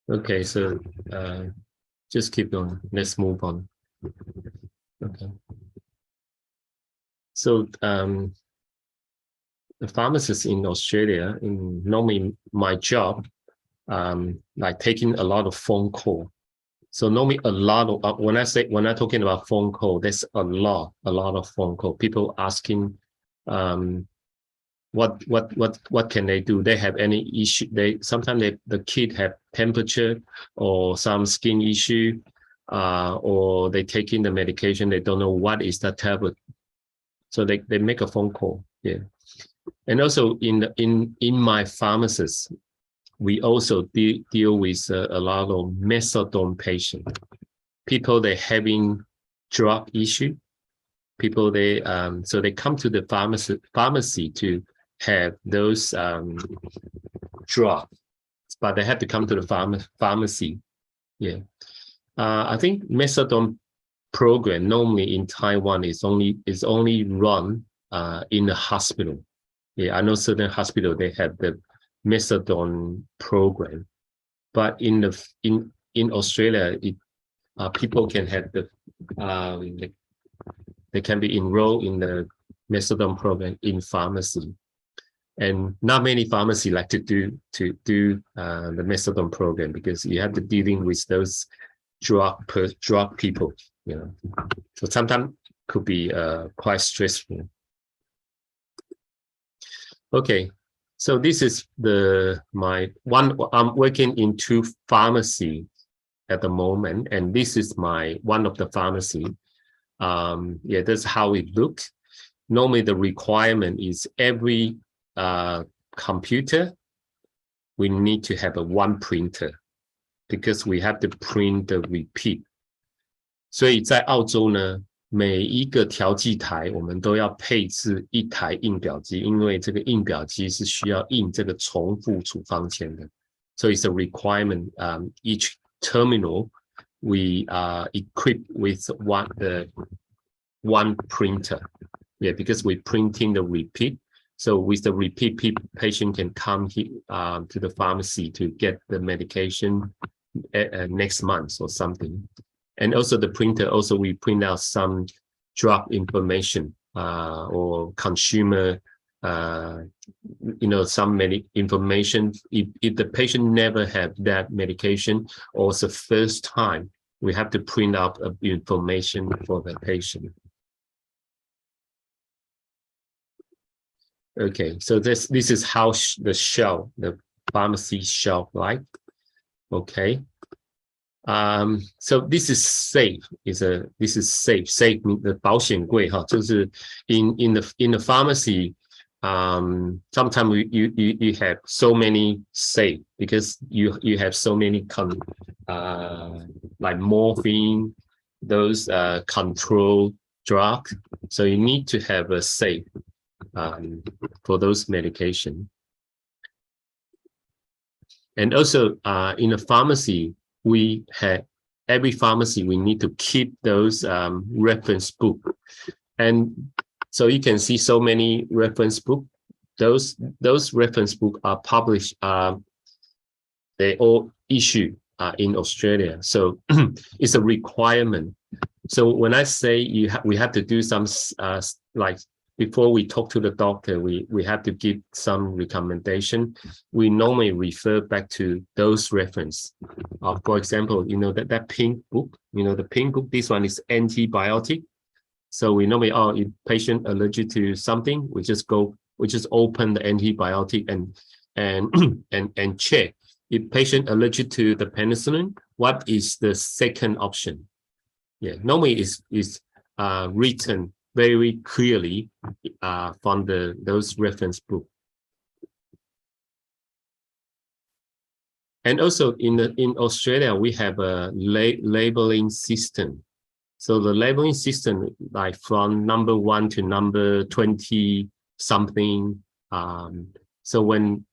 Okay, so just keep going. Let's move on. Okay. So the pharmacists in Australia, normally my job, like taking a lot of phone call. So normally a lot of when I'm talking about phone call, there's a lot of phone call. People asking, what can they do? They have any issue? Sometimes the kid have temperature or some skin issue, or they taking the medication. They don't know what is the tablet, so they make a phone call. Yeah, and also in my pharmacies, we also deal with a lot of methadone patients. People they having drug issue. People so they come to the pharmacy to have those drugs, but they have to come to the pharmacy. Yeah, I think methadone program normally in Taiwan is only run in the hospital. Yeah, I know certain hospital they have the methadone program, but in Australia, people can have they can be enrolled in the methadone program in pharmacy, and not many pharmacies like to do the methadone program because you have to dealing with those drug people, you know. So sometimes could be quite stressful. Okay, so this is I'm working in 2 pharmacies at the moment, and this is one of the pharmacy. Yeah, that's how it looks. Normally the requirement is every computer, we need to have one printer because we have to print the repeat. 所以在澳洲呢，每一个调剂台我们都要配置一台印表机，因为这个印表机是需要印这个重复处方签的。So it's a requirement. Each terminal we are equipped with one printer. Yeah, because we're printing the repeat. So with the repeat, patient can come to the pharmacy to get the medication next month or something. And also the printer, also we print out some drug information or consumer, some information. If the patient never had that medication or it's the first time, we have to print out information for the patient. Okay, so this is how the pharmacy shelf like. Okay. So this is safe. This is safe. Safe means the 保险柜哈，就是 in the pharmacy. Sometimes you have so many safe because you have so many like morphine, those control drugs. So you need to have a safe for those medication. And also in a pharmacy, every pharmacy we need to keep those reference book, and so you can see so many reference book. Those reference book are published. They all issue in Australia, so it's a requirement. So when I say we have to do some like before we talk to the doctor, we have to give some recommendation. We normally refer back to those reference. For example, that pink book, the pink book, this one is antibiotic. So we normally, if patient allergic to something, we just open the antibiotic and check. If patient allergic to the penicillin, what is the second option? Yeah, normally is written very clearly from those reference book. And also in Australia, we have a labeling system. So the labeling system, like from number 1 to number 20 something. So when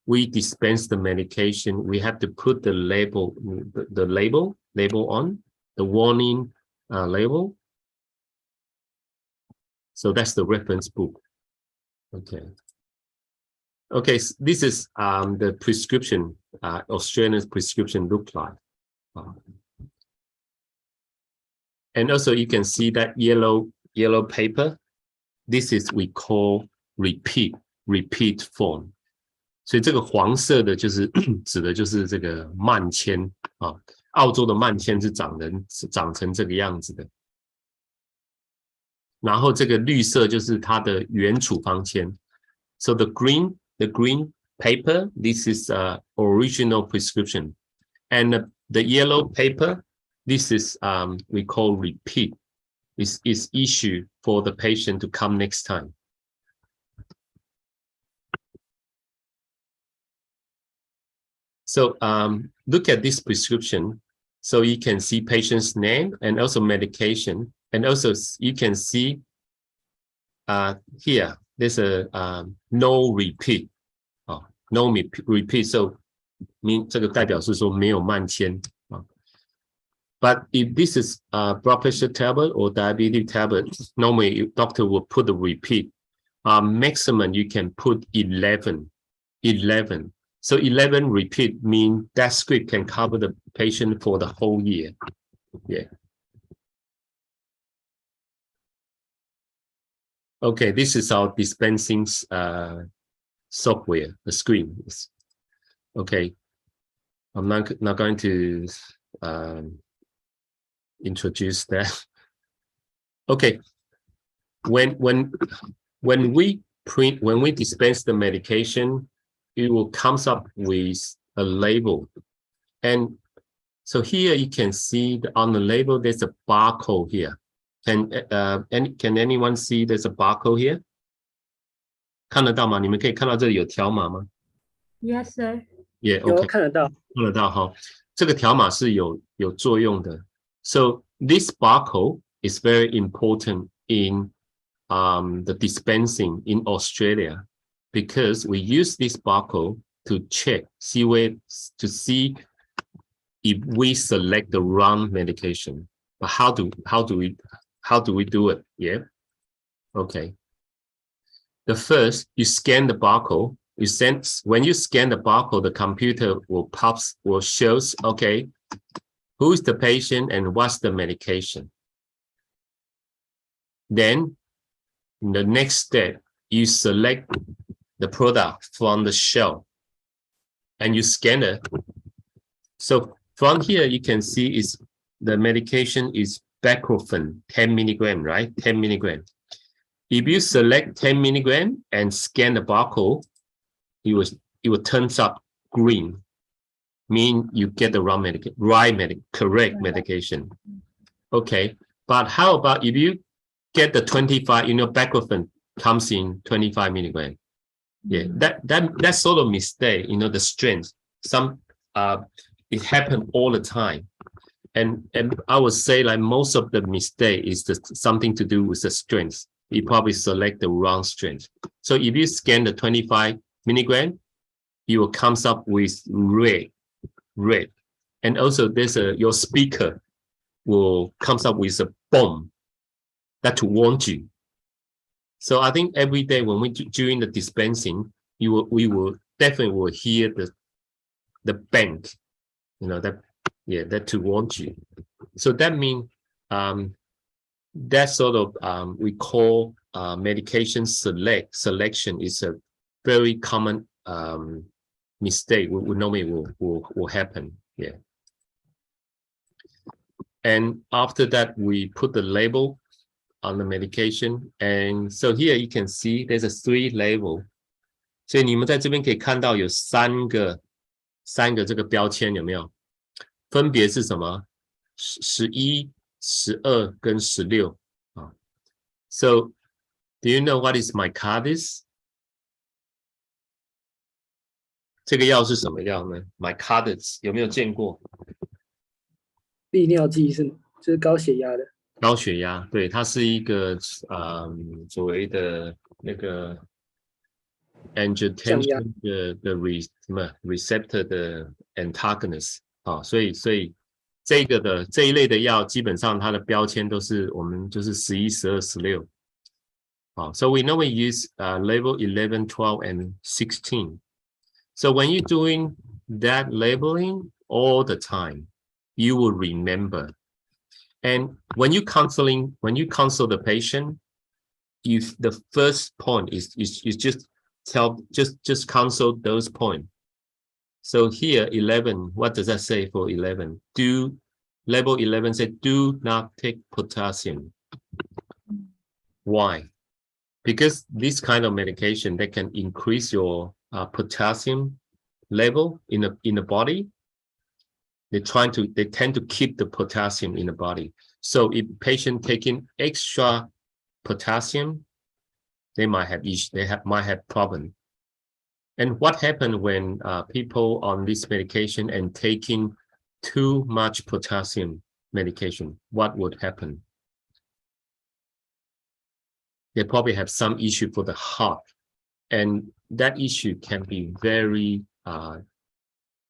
we dispense the medication, we have to put the label on, the warning label. So that's the reference book. Okay. Okay, so this is the prescription. Australian prescription look like. And also you can see that yellow paper. This is we call repeat form. 所以这个黄色的就是指的就是这个慢签啊，澳洲的慢签是长成这个样子的。然后这个绿色就是它的原处方签。So the green paper, this is original prescription, and the yellow paper, this is we call repeat. Is issued for the patient to come next time. So look at this prescription. So you can see patient's name and also medication, and also you can see here there's a no repeat. No repeat. So 这个代表是说没有慢签。But if this is blood pressure tablet or diabetes tablet, normally doctor will put the repeat. Maximum you can put 11. So 11 repeat mean that script can cover the patient for the whole year. Yeah. Okay, this is our dispensing software, the screen. Okay, I'm not going to introduce that. Okay, when we dispense the medication, it will comes up with a label, and so here you can see on the label there's a barcode here. Can anyone see there's a barcode here? 看得到吗？你们可以看到这里有条码吗？ Yes, sir. Yeah, okay. 有看得到。看得到哈，这个条码是有作用的。So this barcode is very important in the dispensing in Australia because we use this barcode to check, see if we select the wrong medication. But how do we do it? Yeah. Okay. The first, you scan the barcode. When you scan the barcode, the computer will shows, okay, who is the patient and what's the medication. Then in the next step, you select the product from the shelf and you scan it. So from here, you can see is the medication is baclofen 10 milligram, right? 10 milligram. If you select 10 milligram and scan the barcode, it will turn up green, mean you get the correct medication. Okay, but how about if you get the 25, baclofen comes in 25 milligram. Yeah, that sort of mistake, the strength, it happens all the time. And I would say like most of the mistake is something to do with the strength. You probably select the wrong strength. So if you scan the 25 milligram, you will comes up with red. And also there's your speaker will comes up with a bomb that to warn you. So I think every day when we during the dispensing, we will definitely hear the bang, that to warn you. So that means that sort of we call medication selection is a very common mistake we normally will happen. Yeah. And after that, we put the label on the medication. And so here you can see there's a 3 label. 所以你们在这边可以看到有三个这个标签，有没有？分别是什么？11、12跟16啊。So do you know what is Mycardis? 这个药是什么药呢 ？Mycardis 有没有见过？利尿剂是吗？就是高血压的。高血压，对，它是一个所谓的那个 angiotensin 的 receptor 的 antagonist 啊，所以这一类的药基本上它的标签都是我们就是11、12、16。好 ，so we normally use label 11, 12 and 16. So when you're doing that labeling all the time. You will remember. And when you counsel the patient, if the first point is just counsel those points. So here 11, what does that say for 11? Label 11 said do not take potassium. Why? Because this kind of medication that can increase your potassium level in the body. They tend to keep the potassium in the body. So if patient taking extra potassium, they might have problem. And what happened when people on this medication and taking too much potassium medication? What would happen? They probably have some issue for the heart, and that issue can be very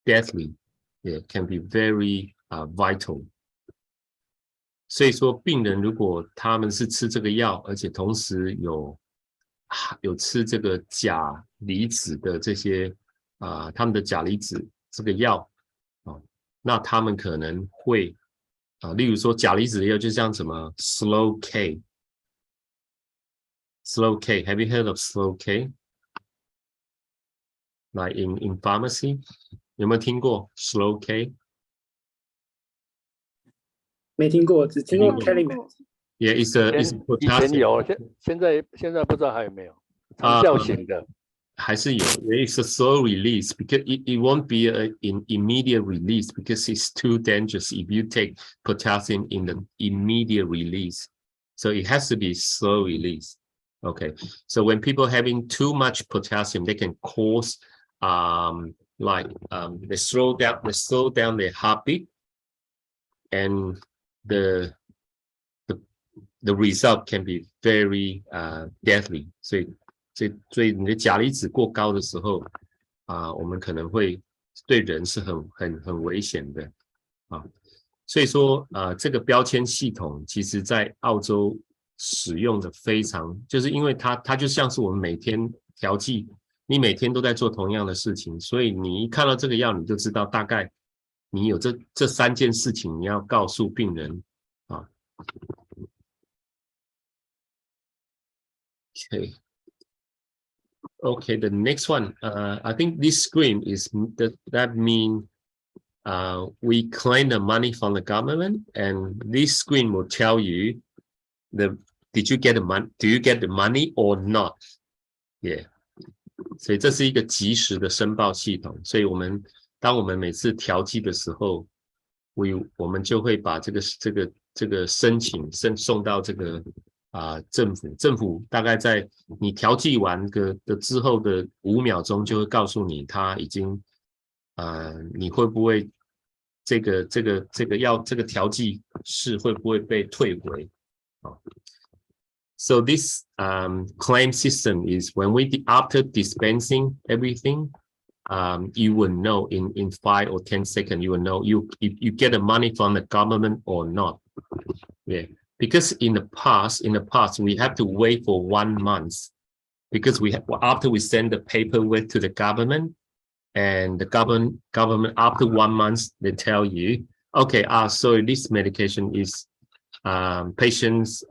deadly. It can be very vital. 所以说，病人如果他们是吃这个药，而且同时有吃这个钾离子的这些他们的钾离子这个药那他们可能会例如说钾离子的药就像什么 slow K。Slow K, have you heard of slow K? Like in pharmacy, 有没有听过 slow K? 没听过，只听过 Calimet。Yeah, it's a potassium. 以前有，现在不知道还有没有长效型的。还是有 it's a slow release because it won't be an immediate release because it's too dangerous if you take potassium in the immediate release. So it has to be slow release. Okay, so when people having too much potassium, they can cause they slow down their heartbeat, and the result can be very deadly. 所以你的钾离子过高的时候我们可能会对人是很危险的所以说这个标签系统其实在澳洲使用的非常，就是因为它就像是我们每天调剂，你每天都在做同样的事情，所以你一看到这个药，你就知道大概你有这三件事情你要告诉病人Okay, the next one, I think this screen is that mean we claim the money from the government, and this screen will tell you did you get the money? Do you get the money or not? Yeah. 所以这是一个即时的申报系统。所以当我们每次调剂的时候，我们就会把这个申请送到这个政府。政府大概在你调剂完的之后的5秒钟，就会告诉你他已经你会不会这个调剂是会不会被退回So this claim system is when after dispensing everything, you will know in 5 or 10 seconds, you will know if you get the money from the government or not. Yeah, because in the past we have to wait for 1 month because after we send the paperwork to the government, and the government after 1 month they tell you, okay, sorry, this medication is patient's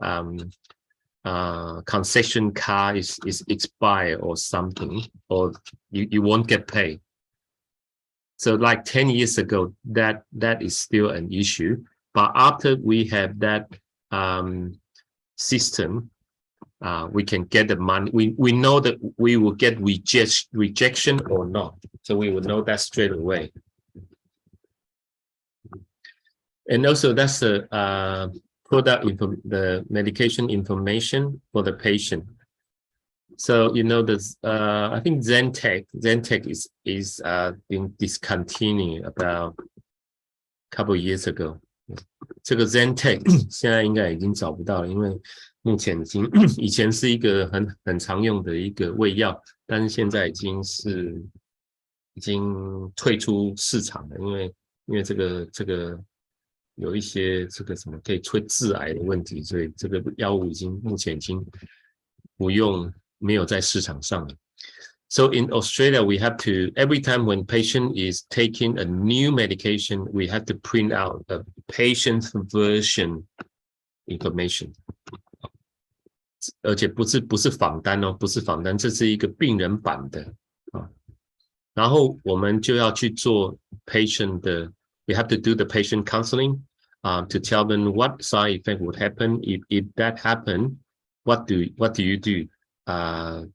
concession card is expired or something, or you won't get paid. So like 10 years ago, that is still an issue. But after we have that system, we can get the money. We know that we will get rejection or not. So we will know that straight away. And also that's the medication information for the patient. So you know this I think Zentek is been discontinued about a couple of years ago. 这个 Zentek 现在应该已经找不到了，因为目前以前是一个很常用的一个胃药，但是现在已经退出市场了，因为这个有一些这个什么可以致癌的问题，所以这个药物目前已经没有在市场上了。So in Australia, we have to, every time when patient is taking a new medication, we have to print out a patient's version information. 而且不是仿单哦，不是仿单，这是一个病人版的啊。然后我们就要去做 patient 的 ，we have to do the patient counseling to tell them what side effect would happen if that happen. What do you do?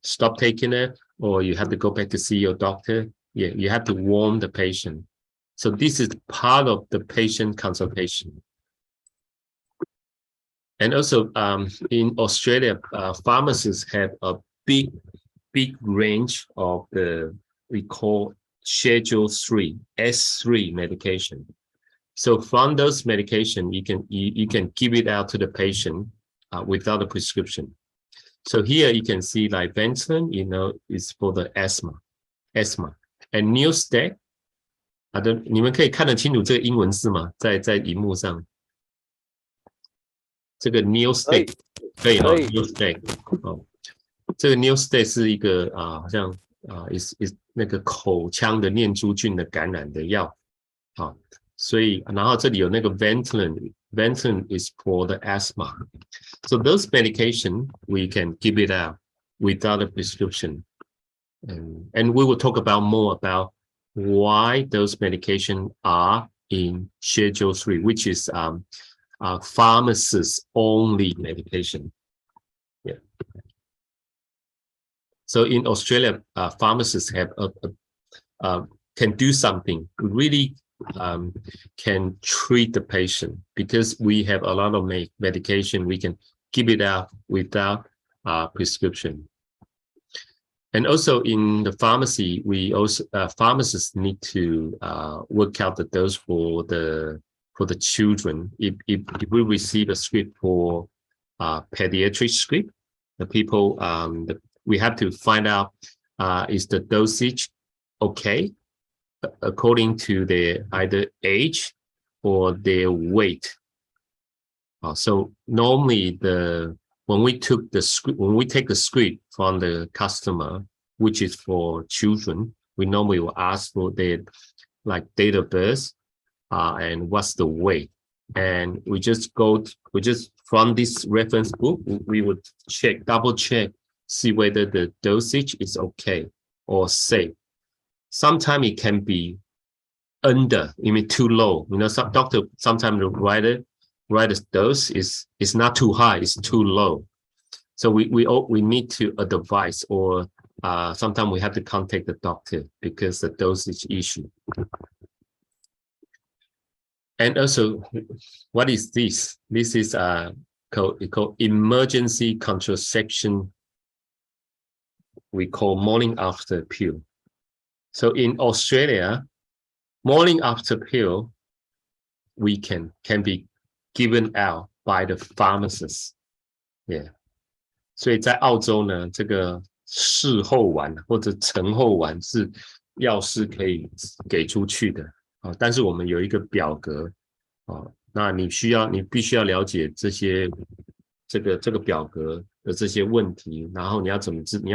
Stop taking it, or you have to go back to see your doctor. Yeah, you have to warn the patient. So this is part of the patient consultation. And also, in Australia, pharmacists have a big range of we call Schedule 3, S3 medication. So from those medication, you can give it out to the patient without a prescription. So here you can see like Ventolin, is for the asthma. And Neostat, 你们可以看得清楚这个英文字吗？在荧幕上。这个 Neostat 可以哈 ，Neostat 哦，这个 Neostat 是一个好像那个口腔的念珠菌的感染的药，好，所以然后这里有那个 Ventolin is for the asthma. So those medication we can give it out without a prescription, and we will talk about more about why those medications are in Schedule 3, which is pharmacist only medication. Yeah. So in Australia, pharmacists have can do something, really can treat the patient, because we have a lot of medication. We can give it out without prescription. And also in the pharmacy, we also pharmacists need to work out the dose for the children. If we receive a script for pediatric script, the people we have to find out is the dosage okay according to their either age or their weight. So normally when we take the script from the customer, which is for children, we normally will ask for their date of birth and what's the weight, and we just from this reference book we would double check, see whether the dosage is okay or safe. Sometimes it can be under, too low. Some doctor sometimes write a dose is not too high, it's too low. So we need to advise, or sometimes we have to contact the doctor because the dosage issue. And also, what is this? This is called emergency contraception. We call morning after pill. So in Australia, morning after pill can be given out by the pharmacist. Yeah. 所以在澳洲呢，这个事后丸或者晨后丸是药师可以给出去的。但是我们有一个表格，那你必须要了解这个表格的这些问题，然后你要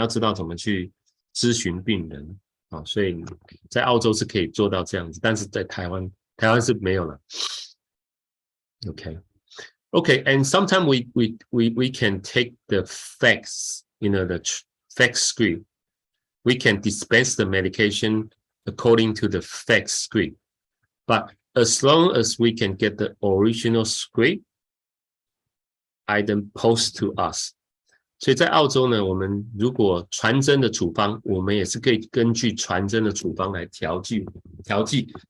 知道怎么去咨询病人，所以在澳洲是可以做到这样子，但是在台湾是没有了。Okay, and sometimes we can take the fax, the fax script. We can dispense the medication according to the fax script. But as long as we can get the original script, item post to us. 所以在澳洲呢，我们如果传真的处方，我们也是可以根据传真的处方来调剂，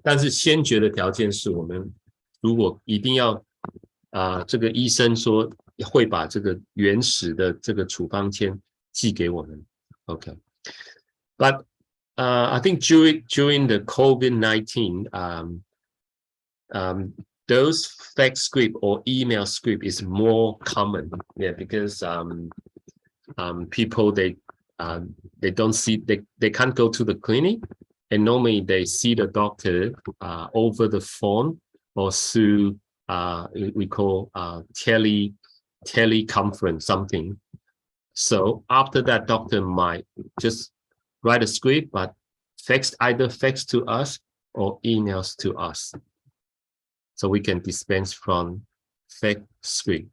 但是先决的条件是我们如果一定要这个医生说会把这个原始的这个处方签寄给我们。Okay, but I think during the COVID-19, those fax script or email script is more common, because people they don't see, they can't go to the clinic, and normally they see the doctor over the phone or through we call teleconference something. So after that, doctor might just write a script, but either fax to us or emails to us. So we can dispense from fax script.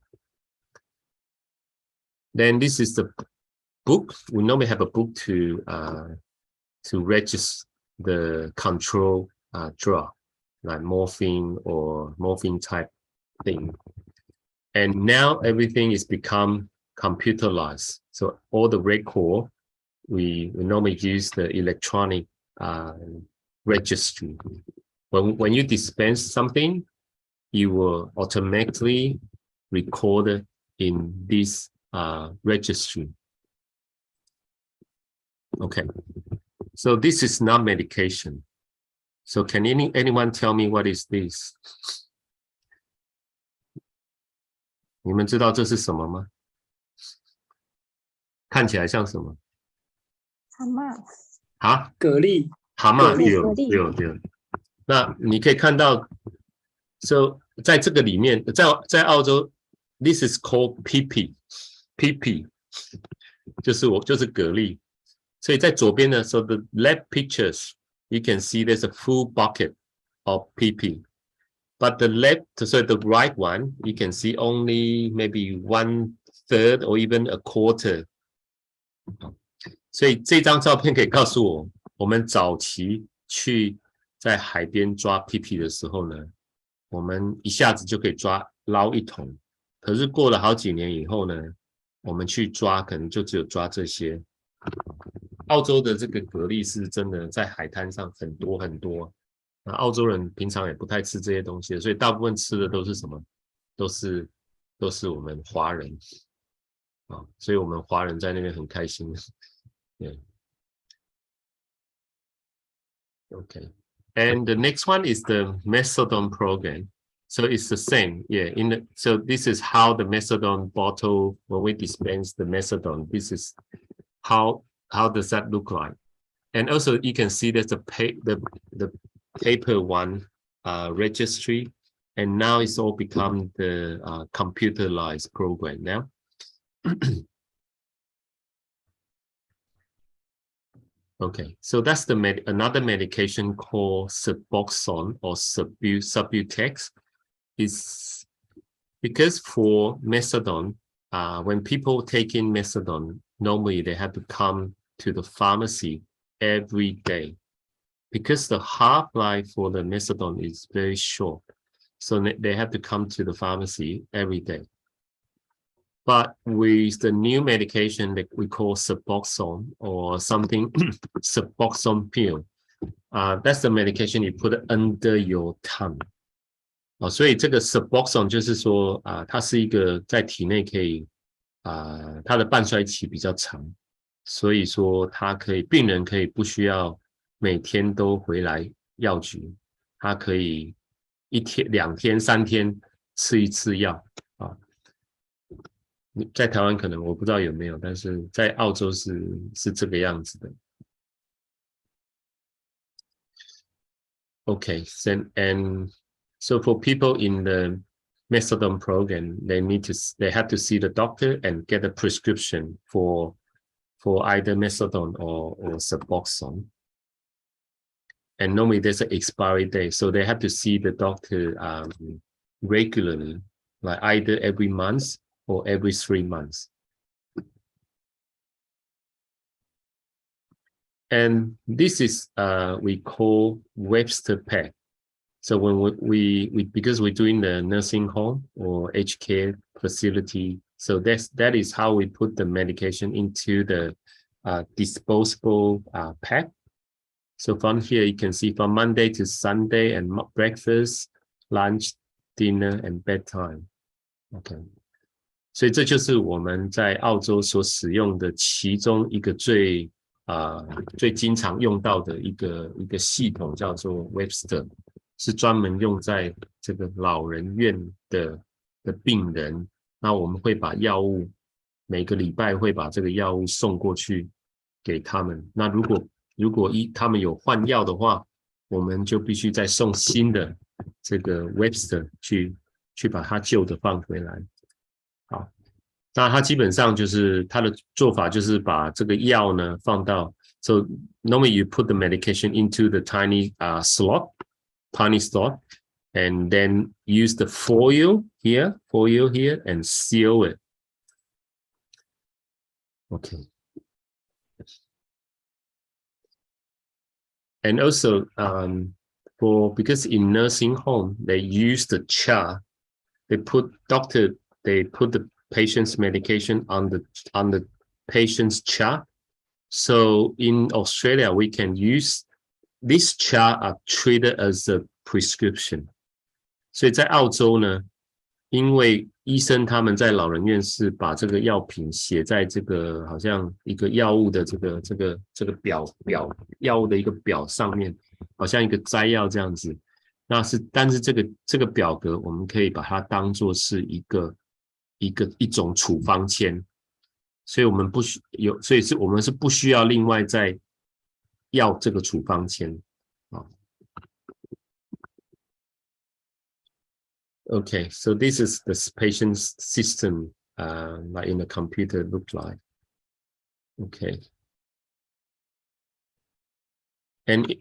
Then this is the book. We normally have a book to register the control drug, like morphine or morphine type thing. And now everything is become computerized. So all the record, we normally use the electronic registry. When you dispense something, you will automatically record it in this registry. Okay, so this is not medication. So can anyone tell me what is this? 你们知道这是什么吗？看起来像什么？蛤蟆啊？蛤蜊，蛤蟆，蛤蜊对。那你可以看到 ，so 在这个里面，在澳洲 ，this is called pipi，就是蛤蜊。所以在左边的时候 ，the left pictures you can see there's a full bucket of pipi. But the left, so the right one, you can see only maybe 1/3 or even a quarter. 所以这张照片可以告诉我们早期去在海边抓屁屁的时候呢，我们一下子就可以捞一桶。可是过了好几年以后呢，我们去抓可能就只有抓这些。澳洲的这个蛤蜊是真的在海滩上很多很多。那澳洲人平常也不太吃这些东西，所以大部分吃的都是什么？都是我们华人啊，所以我们华人在那边很开心。对 ，OK。And the next one is the methadone program. So it's the same, yeah. So this is how the methadone bottle, when we dispense the methadone, this is how does that look like? And also you can see there's the paper one registry, and now it's all become the computerized program now. Okay, so that's another medication called Suboxone or Subutex. Is because for methadone, when people take in methadone, normally they have to come to the pharmacy every day. Because the half-life for the methadone is very short, so they have to come to the pharmacy every day. But with the new medication that we call Suboxone or something, Suboxone pill, that's the medication you put under your tongue. 所以这个 Suboxone 就是说它是一个在体内可以它的半衰期比较长，所以说病人可以不需要每天都回来药局，他可以1天、2天、3天吃一次药啊。在台湾可能我不知道有没有，但是在澳洲是这个样子的。Okay, and so for people in the methadone program, they have to see the doctor and get a prescription for either methadone or Suboxone. And normally there's an expiry date, so they have to see the doctor regularly, like either every month or every 3 months. And this is we call Webster pack. So when because we're doing the nursing home or aged care facility, so that is how we put the medication into the disposable pack. So from here you can see from Monday to Sunday and breakfast, lunch, dinner, and bedtime. Okay. 所以这就是我们在澳洲所使用的其中一个最经常用到的一个系统，叫做 Webster， 是专门用在这个老人院的病人。那我们会把药物每个礼拜会把这个药物送过去给他们。那如果他们有换药的话，我们就必须再送新的这个 Webster 去把它旧的放回来。好，那它基本上就是它的做法就是把这个药呢放到 So normally you put the medication into the tiny slot, and then use the foil here, and seal it. Okay. And also, because in nursing home, they use the chart. They put the patient's medication on the patient's chart. So in Australia, we can use this chart are treated as a prescription. 所以在澳洲呢，因为医生他们在老人院是把这个药品写在这个好像一个药物的这个表药物的一个表上面，好像一个摘要这样子。但是这个表格我们可以把它当作是一种处方签，所以我们我们是不需要另外再要这个处方签啊。Okay, so this is the patient's system, like in the computer look like. Okay. And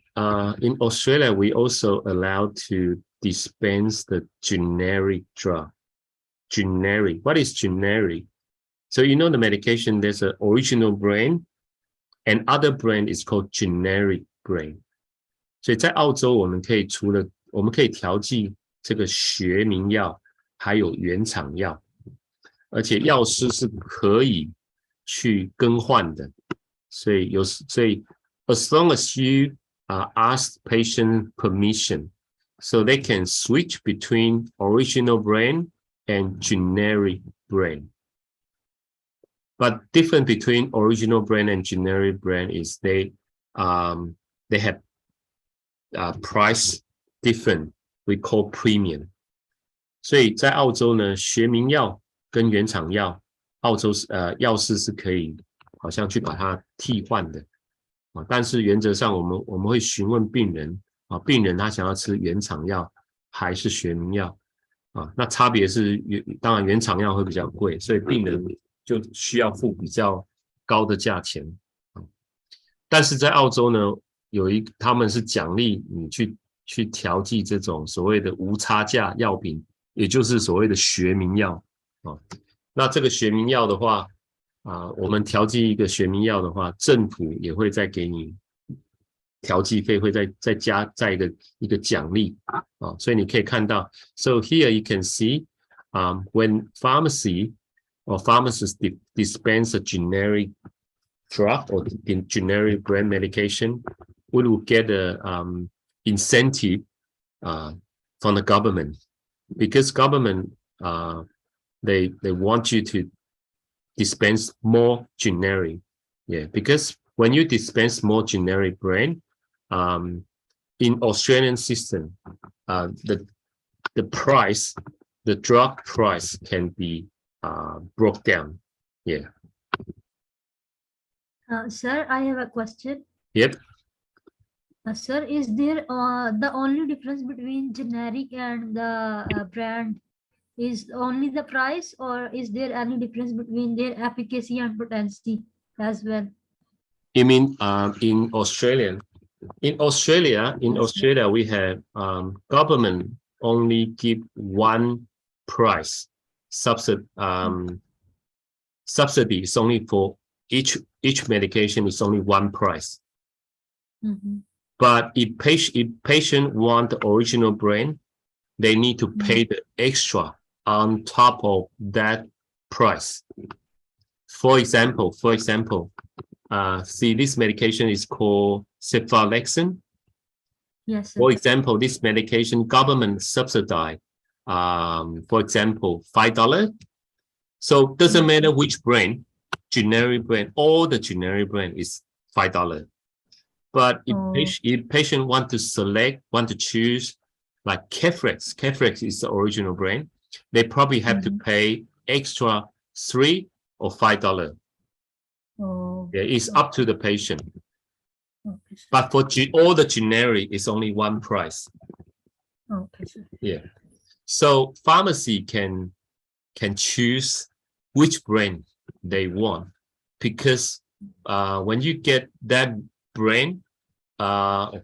in Australia, we also allowed to dispense the generic drug. Generic, what is generic? So you know the medication, there's an original brand, and other brand is called generic brand. 所以在澳洲，我们可以调剂这个学名药，还有原厂药，而且药师是可以去更换的。所以as long as you ask patient permission, so they can switch between original brand and generic brand. But different between original brand and generic brand is they have price different. We call premium. 所以在澳洲呢，学名药跟原厂药，澳洲药师是可以好像去把它替换的啊。但是原则上我们会询问病人啊，病人他想要吃原厂药还是学名药啊？那差别是当然原厂药会比较贵，所以病人就需要付比较高的价钱啊。但是在澳洲呢，他们是奖励你去调剂这种所谓的无差价药品，也就是所谓的学名药啊。那这个学名药的话我们调剂一个学名药的话，政府也会再给你调剂费，会再加一个奖励啊。所以你可以看到 ，so here you can see, when pharmacy or pharmacists dispense a generic drug or generic brand medication, we will get a incentive from the government, because government they want you to dispense more generic. Yeah, because when you dispense more generic brand, in Australian system, the price, the drug price can be broke down. Yeah. Sir, I have a question. Yep. Sir, is there the only difference between generic and the brand is only the price, or is there any difference between their efficacy and potency as well? You mean in Australia? In Australia, we have government only give one price. Subsidy is only for each medication is only one price. Mm-hmm. But if patient want the original brand, they need to pay the extra on top of that price. For example, see, this medication is called cephalexin. Yes, sir. For example, this medication government subsidize, for example, $5. So doesn't matter which brand, generic brand, all the generic brand is $5. But if patient want to choose like Kefrex is the original brand, they probably have to pay extra $3 or $5. Oh, Yeah, it's up to the patient. okay, sir. But for all the generic, it's only one price. Okay, sir. Yeah. So pharmacy can choose which brand they want, because when you get that brand,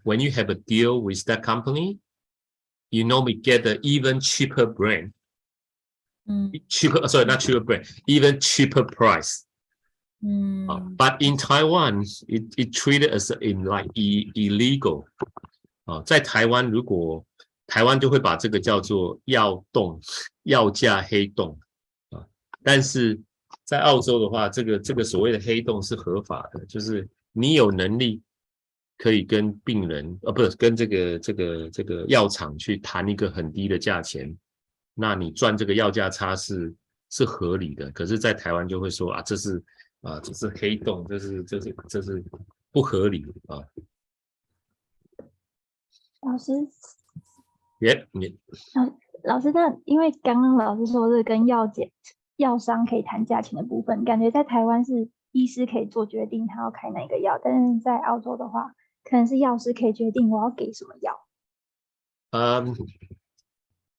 when you have a deal with that company, you normally get an even cheaper brand. Cheaper, sorry, not cheaper brand, even cheaper price. But in Taiwan, it treated as in like illegal. 在台湾，如果台湾就会把这个叫做药洞、药价黑洞啊。但是在澳洲的话，这个所谓的黑洞是合法的，就是你有能力可以跟病人，不是跟这个药厂去谈一个很低的价钱，那你赚这个药价差是合理的。可是，在台湾就会说这是黑洞，这是不合理啊。老师，你老师，那因为刚刚老师说是跟药商可以谈价钱的部分，感觉在台湾是医师可以做决定他要开哪个药，但是在澳洲的话，可能是药师可以决定我要给什么药。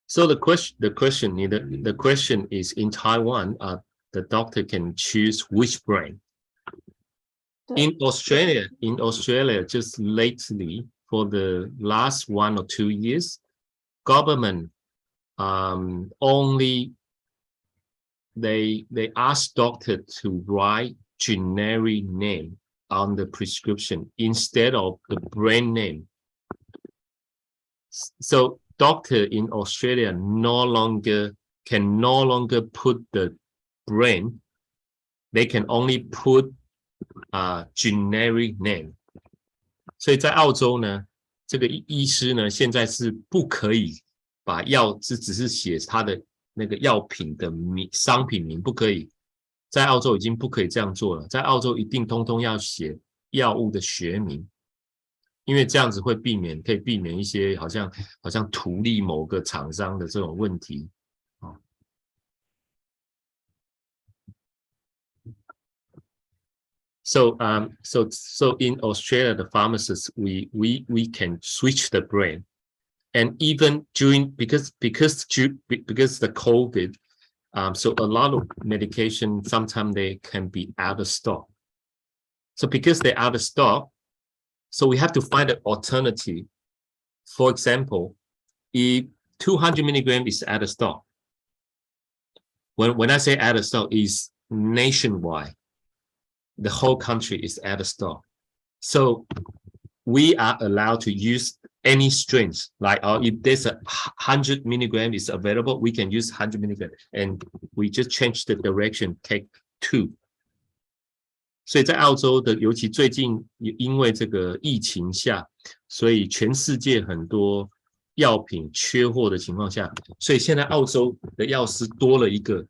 So the question is in Taiwan, the doctor can choose which brand. In Australia, just lately, for the last 1 or 2 years, government only they ask doctor to write generic name on the prescription instead of the brand name. So doctor in Australia can no longer put the brand. They can only put generic name. 所以在澳洲呢，这个医师呢，现在是不可以把药只是写他的那个药品的商品名，不可以。在澳洲已经不可以这样做了，在澳洲一定通通要写药物的学名，因为这样子可以避免一些好像图利某个厂商的这种问题。So in Australia, the pharmacists we can switch the brand, and even during because the COVID, so a lot of medication sometimes they can be out of stock. So because they're out of stock, so we have to find an alternative. For example, if 200 milligram is out of stock, when I say out of stock, is nationwide. The whole country is out of stock. So we are allowed to use any strengths. Like if there's 100 milligram is available, we can use 100 milligram. And we just change the direction, take 2. 所以在澳洲的，尤其最近因为这个疫情下，所以全世界很多药品缺货的情况下，所以现在澳洲的药师多了一个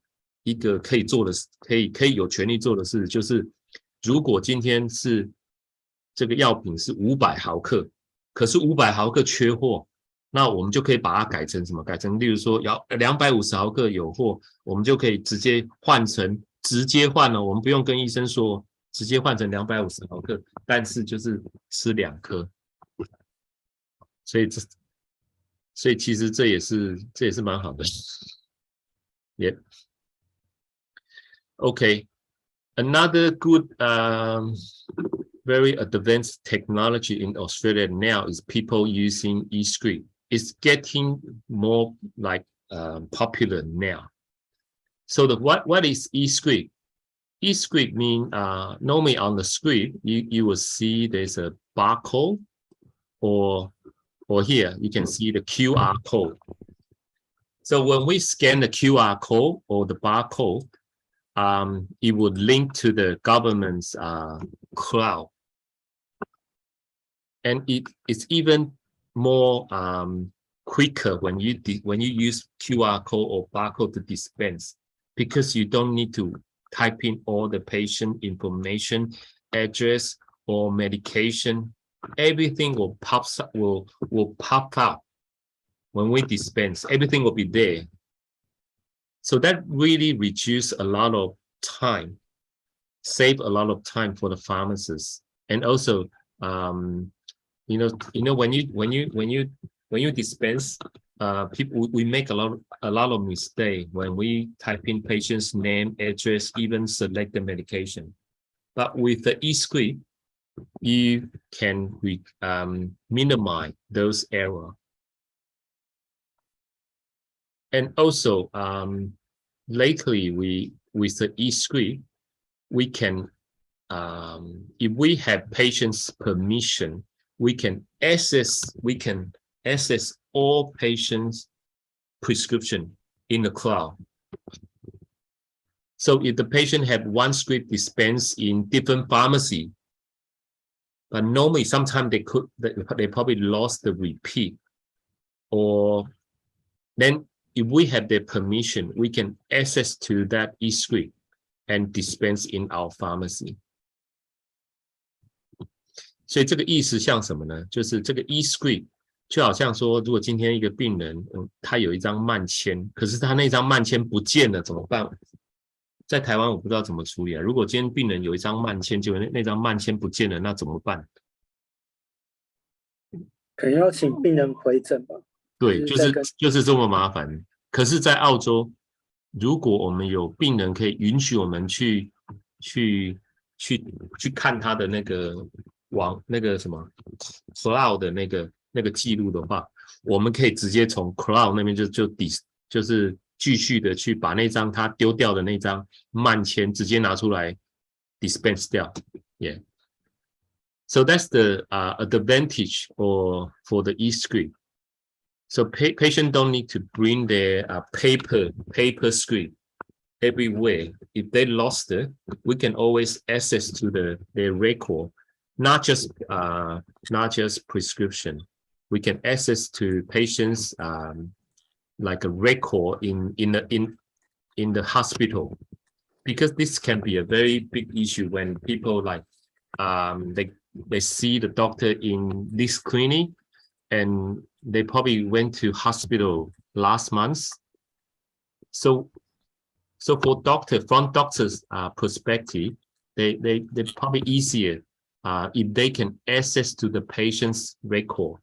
可以做的，可以有权利做的事，就是如果今天是这个药品是500毫克，可是500毫克缺货，那我们就可以把它改成什么？改成例如说要250毫克有货，我们就可以直接换了，我们不用跟医生说，直接换成250毫克，但是就是吃2颗。所以其实这也是蛮好的。Yeah. Okay. Another good, very advanced technology in Australia now is people using e-script. It's getting more like popular now. So what is e-script? E-script means normally on the script you will see there's a barcode, or here you can see the QR code. So when we scan the QR code or the barcode, it would link to the government's cloud, and it's even more quicker when you use QR code or barcode to dispense, because you don't need to type in all the patient information, address or medication. Everything will pop out when we dispense. Everything will be there. So that really reduce a lot of time, save a lot of time for the pharmacists, and also, when you dispense, people we make a lot of mistake when we type in patient's name, address, even select the medication. But with the e-script, you can minimize those errors. And also, lately, with the e-script, we can, if we have patients' permission, we can access all patients' prescription in the cloud. So if the patient have one script dispensed in different pharmacy, but normally sometimes they probably lost the repeat, or then if we have their permission, we can access to that e-script and dispense in our pharmacy. 所以这个意思像什么呢？就是这个 e-script 就好像说，如果今天一个病人，他有一张慢签，可是他那张慢签不见了，怎么办？在台湾我不知道怎么处理啊。如果今天病人有一张慢签，结果那张慢签不见了，那怎么办？可能要请病人回诊吧。对，就是这么麻烦。可是，在澳洲，如果我们有病人可以允许我们去看他的那个那个什么 cloud 的那个记录的话，我们可以直接从 cloud 那边就是继续的去把那张他丢掉的那张慢签直接拿出来 dispense 掉 ，yeah. So that's the advantage for the e-script. So patient don't need to bring their paper script everywhere. If they lost it, we can always access to their record, not just prescription. We can access to patients like a record in the hospital, because this can be a very big issue when people like they see the doctor in this clinic and they probably went to hospital last month. So from doctors' perspective, they probably easier if they can access to the patient's record.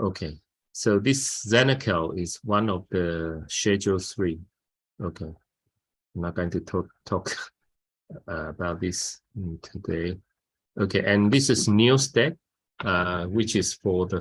Okay, so this Xenical is one of the Schedule 3. Okay, I'm not going to talk about this today. Okay, and this is Neostat, which is for the